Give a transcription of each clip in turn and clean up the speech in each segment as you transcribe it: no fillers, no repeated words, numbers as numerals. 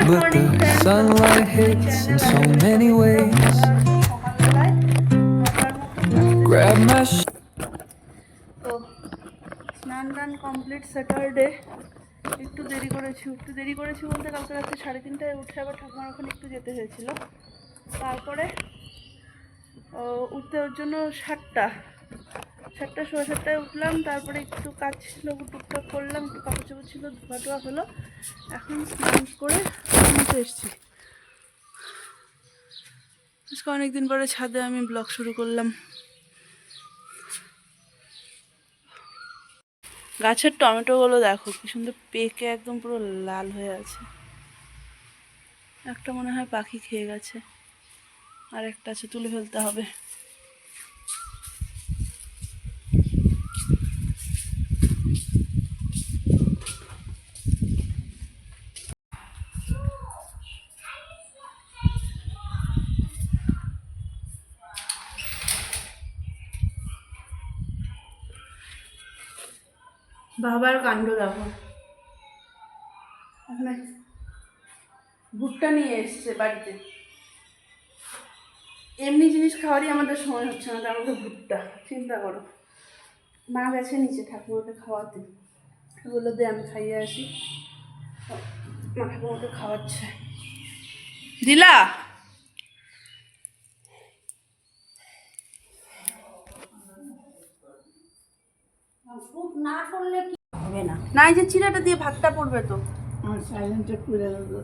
but the sunlight hits in so many ways. Grab my তো স্নান টান complete. Saturday একটু দেরি করেছি বলতে কালকে রাত্রে 3:30টায় উঠে আবার ঠাকুমার ওখানে একটু যেতে হয়েছিল। তারপরে উঠতে ওর জন্য 7:30 উঠলাম। তারপরে একটু কাজ ছিল, টুকটাক করলাম, একটু কাপড় চাপড় ছিল, ধোয়া টোয়া হলো। এখন স্নান করে নিতে এসেছি। আজকে অনেকদিন পরে ছাদে আমি ব্লগ শুরু করলাম। গাছের টমেটোগুলো দেখো কি সুন্দর পেকে একদম পুরো লাল হয়ে আছে। একটা মনে হয় পাখি খেয়ে গেছে, আর একটা আছে, তুলে ফেলতে হবে। বাবার কাণ্ড দেখো, এখানে ভুট্টা নিয়ে এসছে বাড়িতে। এমনি জিনিস খাওয়ারই আমাদের সময় হচ্ছে না, তার মধ্যে ভুট্টা। চিন্তা করো। মা গেছে নিচে ঠাকুমাকে খাওয়াতে, বললো দে আমি খাইয়ে আসি। মা ঠাকুমাকে খাওয়াচ্ছে। দিলা না করলে কি হবে না, না এই যে চিরাটা দিয়ে ভাতটা পড়বে তো। আমার সাইলেন্টটা খুলে দেবো।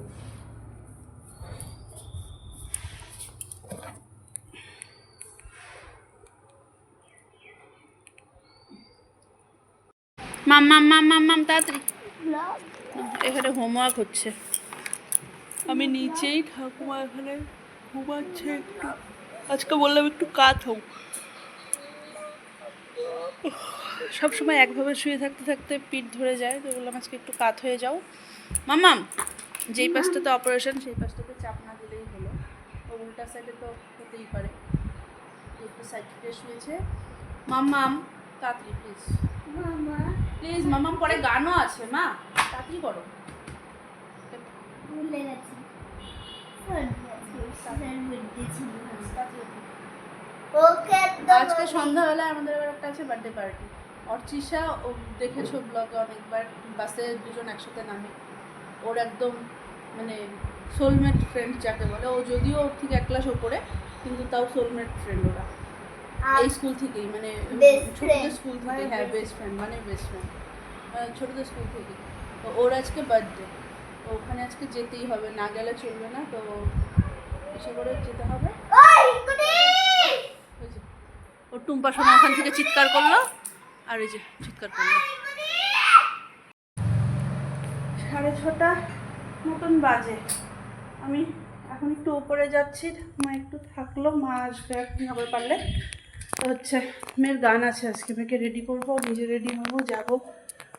মাম মাম মাম মাম মাম তাড়াতাড়ি। এখানে হোমওয়ার্ক হচ্ছে, আমি নিচেই, ঠাকুমা এখানে ঘুমাচ্ছে একটু। আজকে বললাম একটু কাত হোক। সবসময় একভাবে শুয়ে থাকতে থাকতে পিঠ ধরে যায়, তো বললাম আজকে একটু কাত হয়ে যাও। মামাম যেই পাশটাতে অপারেশন সেই পাশটাতে চাপ না দিলেই হলো, ও উল্টা সাইডে তো হতেই পারে। একটু সাইড থেকে শুয়েছে। মামাম তাড়াতাড়ি প্লিজ, প্লিজ মামাম, পরে গানও আছে মা, তাড়াতাড়ি করো। আজকে সন্ধ্যাবেলায় আমাদের এবার একটা আছে বার্থডে পার্টি। অর্চিশা, ও দেখেছো ব্লগে অনেকবার, বাসে দুজন একসাথে নামে। ওর একদম মানে সোলমেট ফ্রেন্ড যাকে বলে, ও যদিও ওর ঠিক 1 ক্লাস ওপরে, কিন্তু তাও সোলমেট ফ্রেন্ড ওরা। এই স্কুল থেকেই, মানে ছোটদের স্কুল থেকে। হ্যাঁ বেস্ট ফ্রেন্ড, মানে বেস্ট ফ্রেন্ড ছোটদের স্কুল থেকে। তো ওর আজকে বার্থডে, ওখানে আজকে যেতেই হবে, না গেলে চলবে না। তো এসে করে যেতে হবে। ওর টুম্পা সোনা ওখান থেকে চিৎকার করলো, আর এই যে চিৎকার করলো। 6:30 মতন বাজে। আমি এখন একটু উপরে যাচ্ছি, মা একটু থাকলো, মা আসবে এখন আবার পারলে। তো হচ্ছে মেয়ের গান আছে আজকে, মেয়েকে রেডি করবো, নিজে রেডি হবো, যাবো,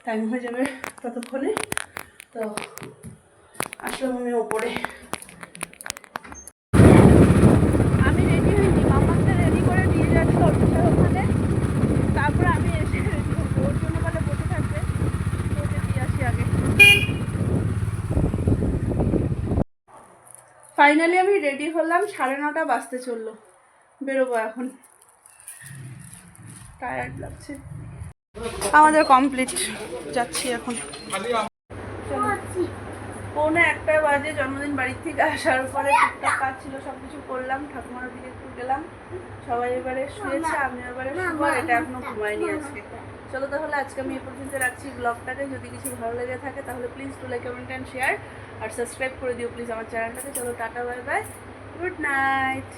টাইম হয়ে যাবে ততক্ষণে। তো আসলাম আমি ওপরে। আমি রেডি হইনি, মামাকে রেডি করে দিয়ে যাচ্ছি অফিসের ওখানে। তারপরে আমি এসে রেডি হবো, ওর জন্য বলে বসে থাকবে, ওকে দিয়ে আসি আগে। ফাইনালি আমি রেডি হলাম, 9:30 বাজতে চললো, বেরোবো এখন। টায়ার্ড লাগছে। আমাদের কমপ্লিট, যাচ্ছি এখন। 1:45 বাজে, জন্মদিন বাড়ির থেকে আসার পরে টুকটাক কাজ ছিল, সব কিছু করলাম, ঠাকুমার দিকে একটু গেলাম। সবাই এবারে শুয়েছে, আমি এবারে শুবো, এটা এখনো ঘুমাইনি আজকে। চলো তাহলে আজকে আমি এই পর্যন্ত রাখছি ব্লগটাকে। যদি কিছু ভালো লেগে থাকে তাহলে please to like, comment and share, আর সাবস্ক্রাইব করে দিও প্লিজ আমার চ্যানেলটাকে। চলো টাটা, বাই বাই, গুড নাইট।